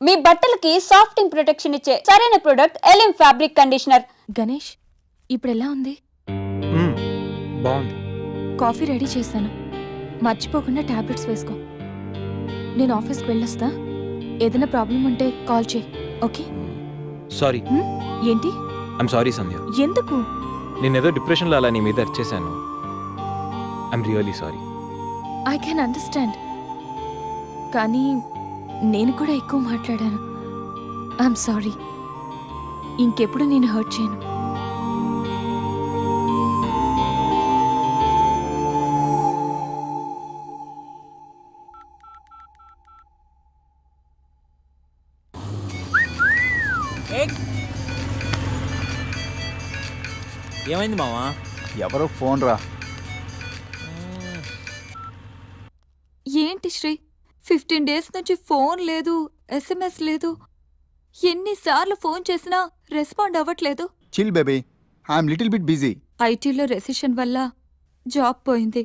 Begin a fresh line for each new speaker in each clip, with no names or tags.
మీ బట్టలకి సాఫ్టింగ్ ప్రొటెక్షన్ ఇచ్చే సరైన ప్రొడక్ట్ ఎలిమ్ ఫ్యాబ్రిక్ కండిషనర్.
గణేష్, ఇప్పుడు ఎలా ఉంది?
బాగుంది.
కాఫీ రెడీ చేశాను, మర్చిపోకుండా టాబ్లెట్స్ వేసుకో. నేను ఆఫీస్కి వెళ్ళొస్తా. ఏదైనా ప్రాబ్లం ఉంటే కాల్ చేయి, ఓకే?
సారీ.
ఏంటి?
I'm sorry Sandhya.
ఎందుకు?
నేనేదో డిప్రెషన్లో అలా నీ మీద అరిచేశాను. I'm really sorry.
I can understand, కానీ నేను కూడా ఎక్కువ మాట్లాడాను. I'm sorry. ఇంకెప్పుడు నేను హర్ట్ చేయను.
ఏమైంది మావా?
ఎవరో ఫోన్ రా.
ఏంటి శ్రీ, 15 days నుంచి ఫోన్ లేదు, SMS లేదు. ఎన్నిసార్లు ఫోన్ చేసినా రెస్పాండ్ అవ్వట్లేదు.
Chill baby, I'm little bit busy.
ఐటీలో రెసిషన్ వల్ల జాబ్ పోయింది.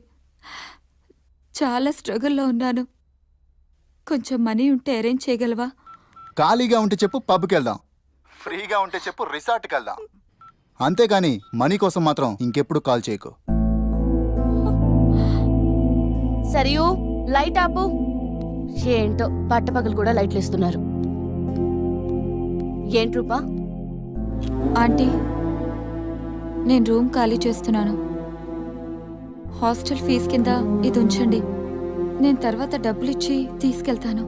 చాలా స్ట్రగుల్లో ఉన్నాను. కొంచెం మనీ ఉంటే అరేంజ్ చేయగలవా?
ఖాళీగా ఉంటే చెప్పు, పబ్కి వెళ్దాం. ఫ్రీగా ఉంటే చెప్పు, రిసార్ట్కి వెళ్దాం. అంతేకాని మనీ కోసం మాత్రం ఇంకెప్పుడు కాల్ చేయకు.
సరియు, లైట్ ఆపు. ఏంటో పట్టపగలు కూడా లైట్లు ఇస్తున్నారు. ఏంటి రూపా?
ఆంటీ, నేను రూమ్ ఖాళీ చేస్తున్నాను. హాస్టల్ ఫీజు కింద ఇది ఉంచండి. నేను తర్వాత డబ్బులు ఇచ్చి తీసుకెళ్తాను.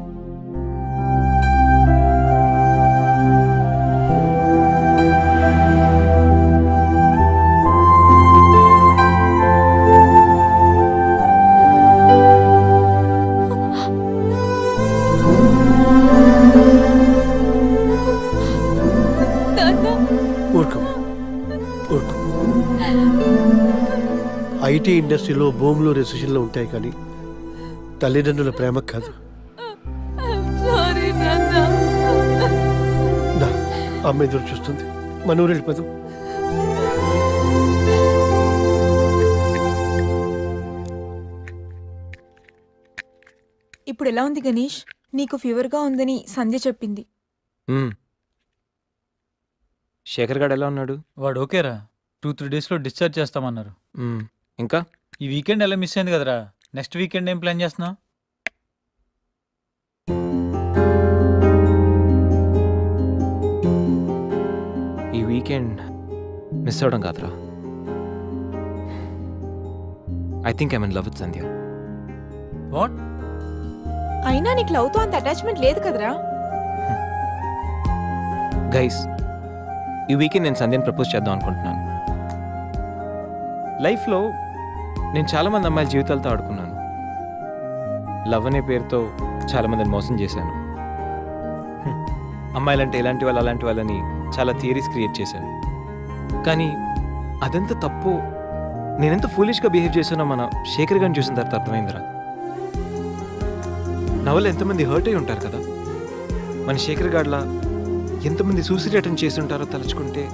ఐటీ ఇండస్ట్రీలో భూములు రెసిషన్లో ఉంటాయి, కానీ తల్లిదండ్రుల ప్రేమ కాదు. అమ్మ ఎదురు చూస్తుంది, మన ఊరు వెళ్ళిపోదాం.
ఇప్పుడు ఎలా ఉంది గణేష్? నీకు ఫీవర్గా ఉందని సంధ్య చెప్పింది.
శేఖర్ గారు ఎలా ఉన్నాడు?
వాడు ఓకేరా, 2-3 daysలో డిశ్చార్జ్ చేస్తామన్నారు.
ఇంకా
ఈ వీకెండ్ ఎలా మిస్ అయింది కదరా? నెక్స్ట్ వీకెండ్ ఏం ప్లాన్ చేస్తున్నావు?
ఈ వీకెండ్ మిస్ అవడం కాదురా, I think I'm in love with Sandhya.
What?
అయినా నీకు లవ్తో అంత అటాచ్మెంట్ లేదు కదరా?
గైస్, ఈ వీకెండ్ నేను సంధ్యని ప్రపోజ్ చేద్దాం అనుకుంటున్నాను. లైఫ్లో నేను చాలామంది అమ్మాయిల జీవితాలతో ఆడుకున్నాను. లవ్ అనే పేరుతో చాలామందిని మోసం చేశాను. అమ్మాయిలంటే ఇలాంటి వాళ్ళు అలాంటి వాళ్ళని చాలా థియరీస్ క్రియేట్ చేశాను. కానీ అదెంత తప్పు, నేనెంత ఫూలిష్గా బిహేవ్ చేశానో మన శేఖర్ గారిని చూసిన తర్వాత అర్థమైందిరా. నా వల్ల ఎంతమంది హర్ట్ అయి ఉంటారు కదా. మన శేఖర్ గారిలా ఎంతమంది సూసైడ్ అటెంప్ట్ చేసి ఉంటారో తలుచుకుంటే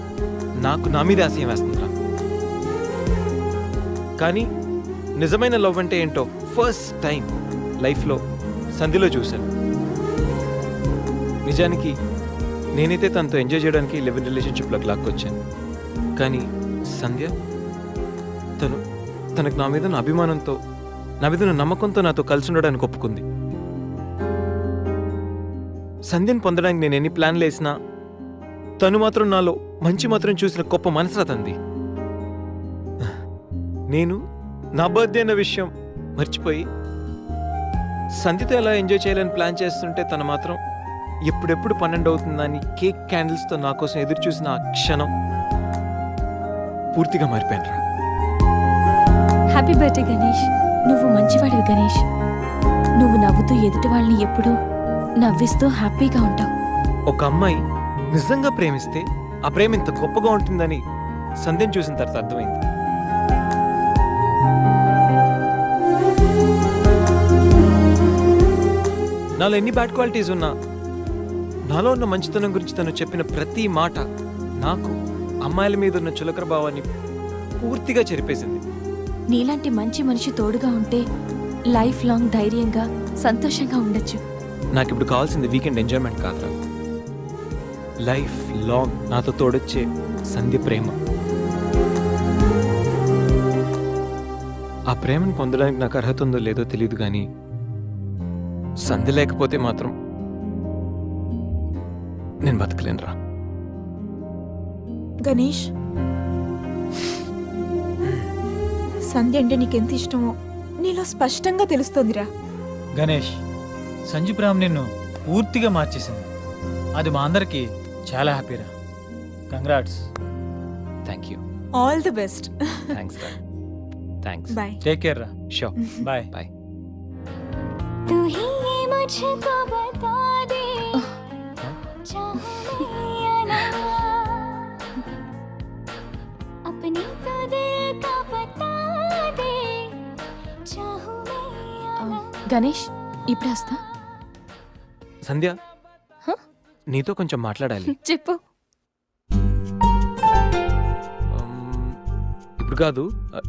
నాకు నా మీద ఆశయం వేస్తుందిరా. కానీ నిజమైన లవ్ అంటే ఏంటో ఫస్ట్ టైం లైఫ్లో సంధ్యలో చూశాను. నిజానికి నేనైతే తనతో ఎంజాయ్ చేయడానికి లివ్ ఇన్ రిలేషన్షిప్లోకి లాక్కొచ్చాను. కానీ సంధ్య తనకు నా మీద అభిమానంతో, నా మీద నమ్మకంతో నాతో కలిసి ఉండడానికి ఒప్పుకుంది. సంధ్యను పొందడానికి నేను ఎన్ని ప్లాన్లు వేసినా తను మాత్రం నాలో మంచి మాత్రం చూసిన గొప్ప మనసురా తంది. నేను నా బర్త్డే అన్న విషయం మర్చిపోయి సంధ్యతో ఎలా ఎంజాయ్ చేయాలని ప్లాన్ చేస్తుంటే తను మాత్రం ఎప్పుడెప్పుడు 12 అవుతుందని కేక్ క్యాండిల్స్తో నా కోసం ఎదురు చూసిన ఆ క్షణం పూర్తిగా మారిపోయాను రా.
Happy birthday Ganesh. నువ్వు మంచివాడివి గణేష్. నువ్వు నవ్వుతూ ఎదుటి వాళ్ళని ఎప్పుడూ నవ్విస్తూ హ్యాపీగా ఉంటావు.
ఒక అమ్మాయి నిజంగా ప్రేమిస్తే ఆ ప్రేమ ఇంత గొప్పగా ఉంటుందని సంధ్యను చూసిన తర్వాత అర్థమైంది. నాలో ఎన్ని బ్యాడ్ క్వాలిటీస్ ఉన్నా నాలో ఉన్న మంచితనం గురించి తను చెప్పిన ప్రతి మాట నాకు అమ్మాయిల మీద ఉన్న చులకర భావాన్ని పూర్తిగా చెరిపేసింది.
నీలాంటి మంచి మనిషి తోడుగా ఉంటే లైఫ్ లాంగ్ ధైర్యంగా సంతోషంగా ఉండొచ్చు.
నాకు ఇప్పుడు కావాల్సింది వీకెండ్ ఎంజాయ్మెంట్ కాదురా, లైఫ్ లాంగ్ నాతో తోడొచ్చే సంధ్య ప్రేమ. ఆ ప్రేమను పొందడానికి నాకు అర్హత ఉందో లేదో తెలియదు కానీ సంధ్య లేకపోతే మాత్రం నేను బతకలేనురా.
గణేష్, సంధ్య అంటే నీకెంత ఇష్టమో నీలో స్పష్టంగా తెలుస్తోందిరా.
గణేష్, సంజు ప్రేమ నిన్ను పూర్తిగా మార్చేసింది. అది మా అందరికి చాలా హ్యాపీరా. Congrats.
Thank you.
All the best.
Thanks రా. థ్యాంక్స్.
బాయ్.
టేక్ కేర్ రా.
షో.
బాయ్.
బాయ్.
तू ही ये मुझको बता दे चाहूं मैं या ना अपनी तो दिल का बता दे चाहूं मैं या ना
గణేష్ ఇప్పుడు వస్తా.
సంధ్య,
హ?
నీతో కొంచెం మాట్లాడాలి.
చెప్పు.
ఇప్పుడు కాదు,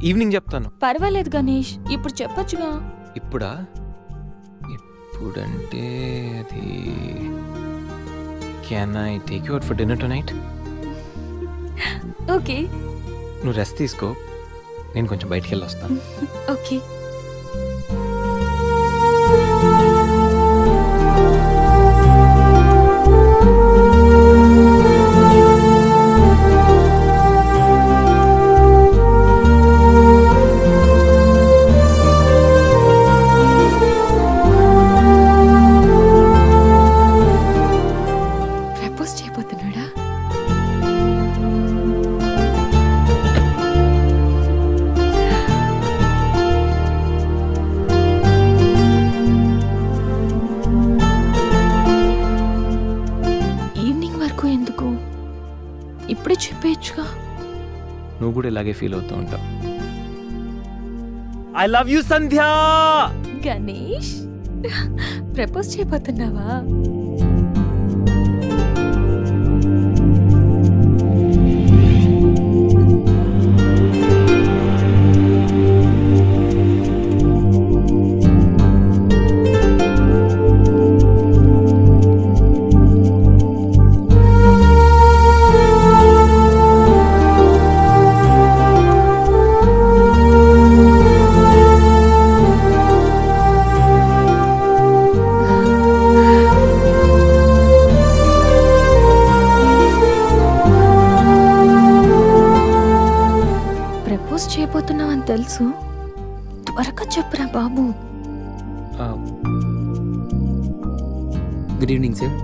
ఈవినింగ్ చెప్తాను.
పర్వాలేదు గణేష్, ఇప్పుడు చెప్పొచ్చుగా.
ఇప్పుడా? ఇప్పుడంటే అది can I take you out for dinner tonight?
Okay.
నువ్వు రెస్ట్ తీసుకో, నేను కొంచెం బయటికి వెళ్ళి వస్తాను.
ఓకే. ప్రపోజ్ చేయబోతున్నాడా? ఈవినింగ్ వరకు ఎందుకు, ఇప్పుడే చెప్పేయచ్చుగా.
నువ్వు కూడా ఇలాగే ఫీల్ అవుతూ ఉంటావు. I love you Sandhya.
Ganesh, propose చేయబోతున్నావా? ప్రపోజ్ చేయబోతున్నావని తెలుసు, త్వరగా చెప్పురా బాబు.
Good evening sir.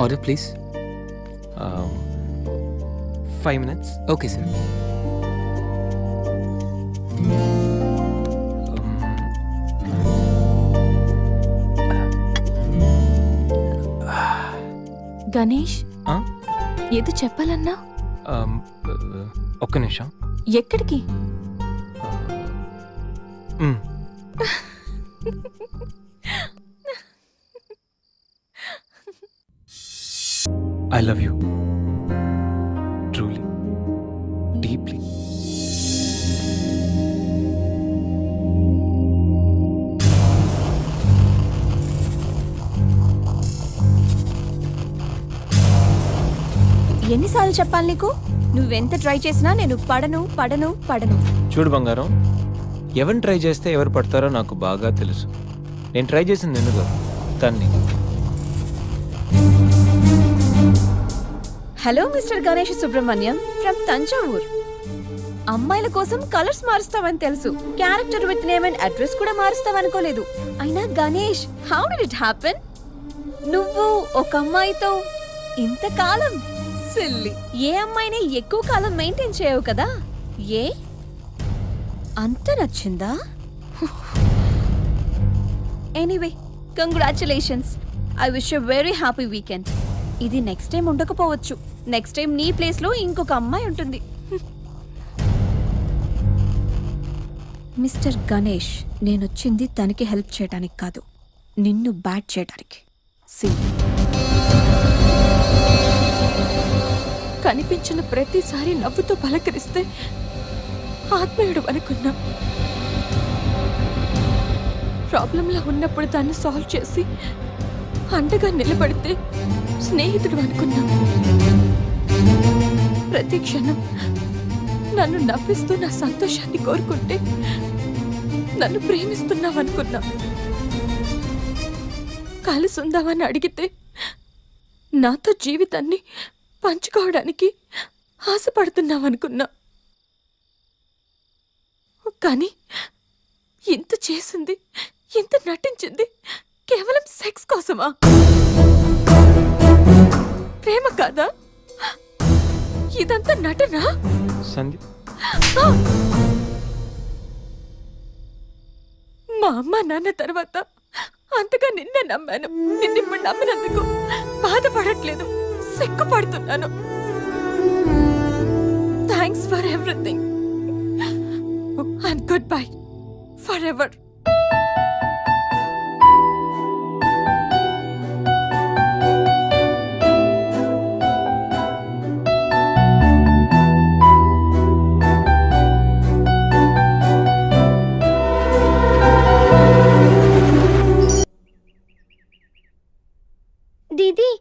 Order please.
5 minutes.
Okay sir.
Ganesh,
ఆ?
ఏదో చెప్పాలన్నా?
ఒక్క నిమిషం.
ఎక్కడికి?
I love you truly, deeply.
ఎన్నిసార్లు చెప్పాలి నీకు? నువ్వెంత ట్రై చేసినా నేను పడను పడను పడను.
చూడు బంగారం, ఎవరిని ట్రై చేస్తే ఎవరు పడతారో నాకు బాగా తెలుసు. నేను ట్రై చేసింది ఎందుకు తన్ని.
Hello mister Ganesh Subrahmanyam from Thanjavur. అమ్మాయిల కోసం కలర్స్ మారుస్తావని తెలుసు, character with name and address కూడా మారుస్తావనుకోలేదు. అయినా Ganesh, how did it happen? నువ్వు ఒక అమ్మాయితో ఇంతకాలం సిల్లీ. ఏ అమ్మాయిని ఎక్కువ కాలం మెయింటైన్ చేయవు కదా? ఏ అంత నచ్చిందా? Anyway, congratulations. I wish you very happy weekend. ఇది నెక్స్ట్ టైం ఉండకపోవచ్చు. నెక్స్ట్ టైం నీ ప్లేస్ లో ఇంకొక అమ్మాయి ఉంటుంది. మిస్టర్ గణేష్, నేనొచ్చింది తనకి హెల్ప్ చేయడానికి కాదు, నిన్ను బ్యాట్ చేయడానికి.
కనిపించిన ప్రతిసారి నవ్వుతో పలకరిస్తే ఆత్మీయుడు అనుకున్నా. ప్రాబ్లంలో ఉన్నప్పుడు దాన్ని సాల్వ్ చేసి అండగా నిలబడితే స్నేహితుడు అనుకున్నా. ప్రతి క్షణం నన్ను నవ్విస్తూ నా సంతోషాన్ని కోరుకుంటే నన్ను ప్రేమిస్తున్నావనుకున్నా. కలిసి ఉందామని అడిగితే నాతో జీవితాన్ని పంచుకోవడానికి ఆశపడుతున్నావనుకున్నా. కానీ ఇంత చేసింది, ఇంత నటించింది కేవలం సెక్స్ కోసమా? ప్రేమ కాదా? ఇదంతా నటనా?
సందీప్
మా అమ్మ నాన్న తర్వాత అంతగా నిన్నే నమ్మాను. నిన్నిప్పుడు నమ్మినందుకు బాధపడట్లేదు, సిగ్గుపడుతున్నాను. Thanks for everything and goodbye forever.
दीदी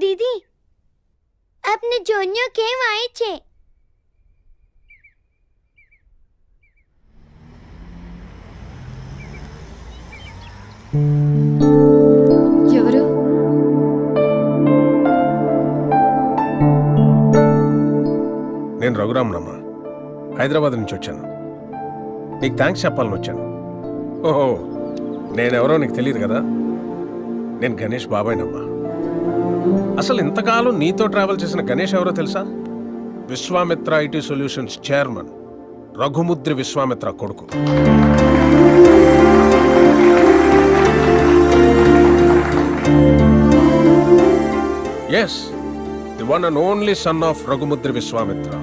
दीदी अपने जोनियो केम आए छे?
ఎవరు?
నేను రఘురామనమ్మా, హైదరాబాద్ నుంచి వచ్చాను. నీకు థ్యాంక్స్ చెప్పాలని వచ్చాను. ఓహో, నేనెవరో నీకు తెలియదు కదా. నేను గణేష్ బాబాయ్నమ్మా. అసలు ఇంతకాలం నీతో ట్రావెల్ చేసిన గణేష్ ఎవరో తెలుసా? Vishwamitra IT solutions chairman Raghumudri Vishwamitra కొడుకు. Yes, the one and only son of Raghumudri Vishwamitra.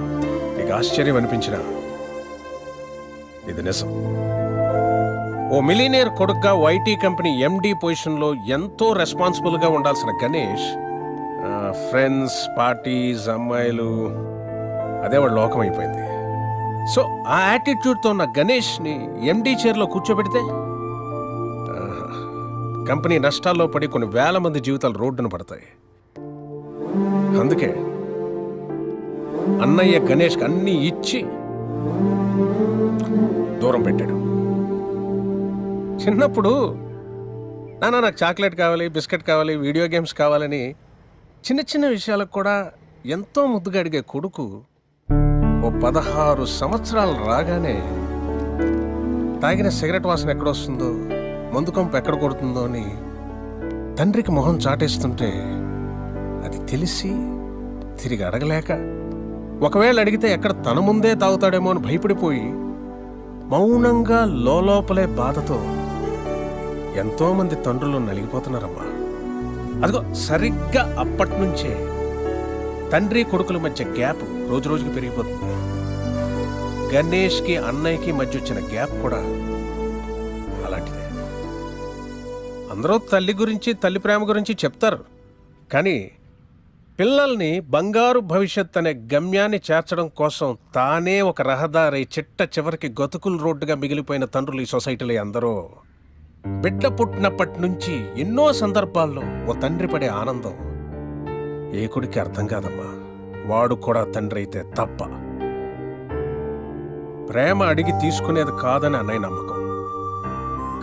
నీకు ఆశ్చర్యం అనిపించిన ఇది నిజం. ఓ మిలీనియర్ కొడుగ్గా ఐటీ కంపెనీ ఎండి పొజిషన్లో ఎంతో రెస్పాన్సిబుల్గా ఉండాల్సిన గణేష్ ఫ్రెండ్స్, పార్టీస్, అమ్మాయిలు, అదే వాడు లోకం అయిపోయింది. సో ఆ యాటిట్యూడ్తో ఉన్న గణేష్ని ఎండి చైర్లో కూర్చోబెడితే కంపెనీ నష్టాల్లో పడి కొన్ని వేల మంది జీవితాలు రోడ్డున పడతాయి. అందుకే అన్నయ్య గణేష్కి అన్నీ ఇచ్చి దూరం పెట్టాడు. చిన్నప్పుడు నాన్న నాకు చాక్లెట్ కావాలి, బిస్కెట్ కావాలి, వీడియో గేమ్స్ కావాలని చిన్న చిన్న విషయాలకు కూడా ఎంతో ముద్దుగా అడిగే కొడుకు ఓ 16 సంవత్సరాలు రాగానే తాగిన సిగరెట్ వాసన ఎక్కడొస్తుందో, మందు కంపు ఎక్కడ కొడుతుందో అని తండ్రికి మొహం చాటేస్తుంటే అది తెలిసి తిరిగి అడగలేక, ఒకవేళ అడిగితే ఎక్కడ తన ముందే తాగుతాడేమో అని భయపడిపోయి మౌనంగా లోపలే బాధతో ఎంతోమంది తండ్రులు నలిగిపోతున్నారమ్మా. అదిగో సరిగ్గా అప్పటినుంచే తండ్రి కొడుకుల మధ్య గ్యాప్ రోజు రోజుకి పెరిగిపోతుంది. గణేష్కి అన్నయ్యకి మధ్య వచ్చిన గ్యాప్ కూడా అలాంటిదే. అందరూ తల్లి గురించి, తల్లి ప్రేమ గురించి చెప్తారు, కానీ పిల్లల్ని బంగారు భవిష్యత్ అనే గమ్యాన్ని చేర్చడం కోసం తానే ఒక రహదారి చిట్ట చివరికి గతుకుల రోడ్డుగా మిగిలిపోయిన తండ్రులు ఈ సొసైటీలో అందరూ. బిడ్డ పుట్టినప్పటి నుంచి ఎన్నో సందర్భాల్లో ఓ తండ్రి పడే ఆనందం ఏ కొడుకు అర్థం కాదమ్మా. వాడు కూడా తండ్రి అయితే తప్ప. ప్రేమ అడిగి తీసుకునేది కాదని అన్నయ్య నమ్మకం.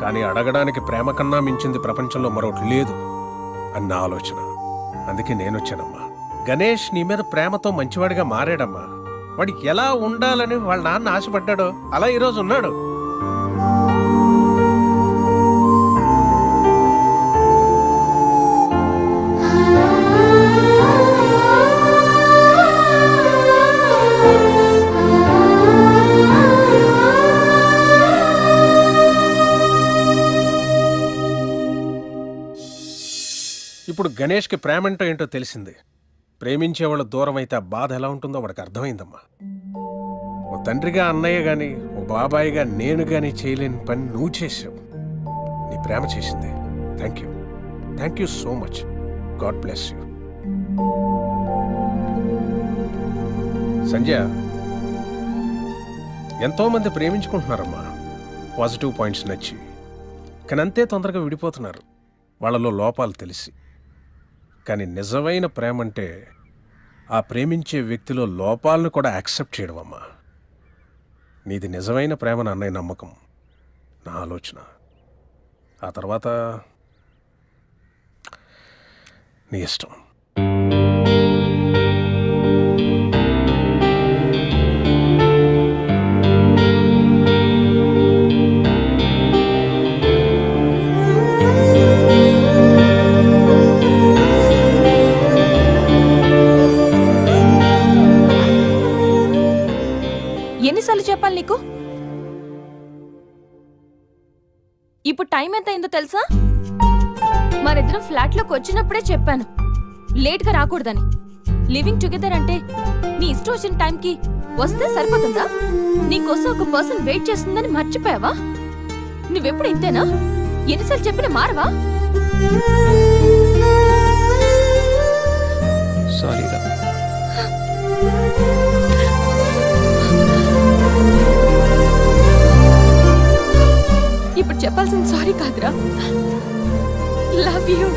కానీ అడగడానికి ప్రేమ కన్నా మించింది ప్రపంచంలో మరొకటి లేదు అన్న ఆలోచన. అందుకే నేనొచ్చానమ్మా. గణేష్ నీ మీద ప్రేమతో మంచివాడిగా మారాడమ్మా. వాడికి ఎలా ఉండాలని వాళ్ళ నాన్న ఆశపడ్డాడో అలా ఈరోజు ఉన్నాడు. ఇప్పుడు గణేష్కి ప్రేమంటో ఏంటో తెలిసింది. ప్రేమించేవాళ్ళు దూరం అయితే ఆ బాధ ఎలా ఉంటుందో వాడికి అర్థమైందమ్మా. ఓ తండ్రిగా అన్నయ్య గాని, ఓ బాబాయిగా నేను గాని చేయలేని పని నువ్వు చేసావు. నీ ప్రేమ చేసింది. Thank you so much. God bless you. Sanjay, ఎంతో మంది ప్రేమించుకుంటున్నారమ్మా. పాజిటివ్ పాయింట్స్ నచ్చి కానీ అంతే తొందరగా విడిపోతున్నారు వాళ్ళలో లోపాలు తెలిసి. కానీ నిజమైన ప్రేమ అంటే ఆ ప్రేమించే వ్యక్తిలో లోపాలను కూడా యాక్సెప్ట్ చేయడం అమ్మా. నీది నిజమైన ప్రేమ అన్నయ్య నమ్మకం, నా ఆలోచన. ఆ తర్వాత నీ ఇష్టం.
ఎన్నిసార్లు చెప్పాలి నీకు? ఇప్పుడు టైం ఎంత అయిందో తెలుసా? మరిద్దరం ఫ్లాట్లోకి వచ్చినప్పుడే చెప్పాను లేట్గా రాకూడదని. లివింగ్ టుగెదర్ అంటే నీ ఇష్టం వచ్చిన టైంకి వస్తే సరిపోతుందా? నీకోసం ఒక పర్సన్ వెయిట్ చేస్తుందని మర్చిపోయావా? నువ్వెప్పుడు ఇంతేనా? ఎన్నిసార్లు చెప్పినా మారవా?
సారీ రా.
ఇప్పుడు చెప్పాల్సిన సారీ కాదురా, love you.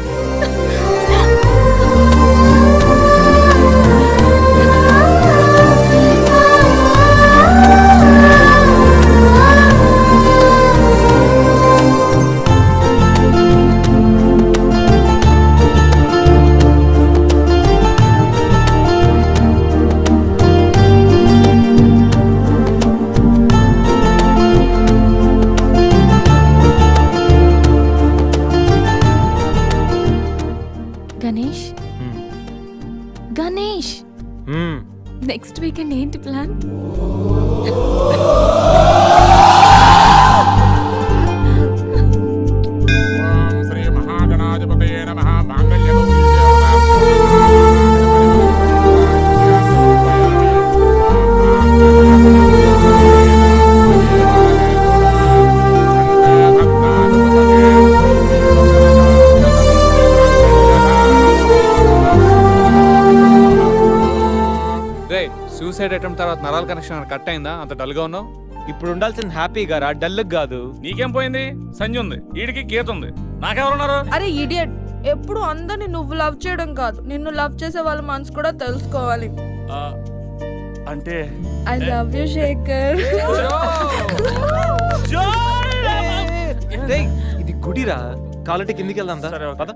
Ganesh, Ganesh, next weekend ఏంటి ప్లాన్?
శ్రీ మహాగణాధిపతయే నమః.
సూసైడ్ అటెంప్ట్ తర్వాత నరాల కనెక్షన్ కట్ అయిందా? అంత డల్గా ఉన్నావు.
ఇప్పుడు ఉండాల్సింది హ్యాపీగా రా, డల్ కాదు.
నీకేం పోయింది? సంజయ్ ఉంది, వీడికి గీత ఉంది, నాకెవరున్నారు?
అరే ఇడియట్, ఎప్పుడు అందరిని నువ్వు లవ్ చేయడం కాదు, నిన్ను లవ్ చేసే వాళ్ళ మనసు కూడా తెలుసుకోవాలి.
అంటే
ఐ లవ్ యు శేఖర్.
రేయ్, ఇది గుడిరా, కాలంటే కిందికి వెళ్దాం.
సరే, ఓకే.
పద.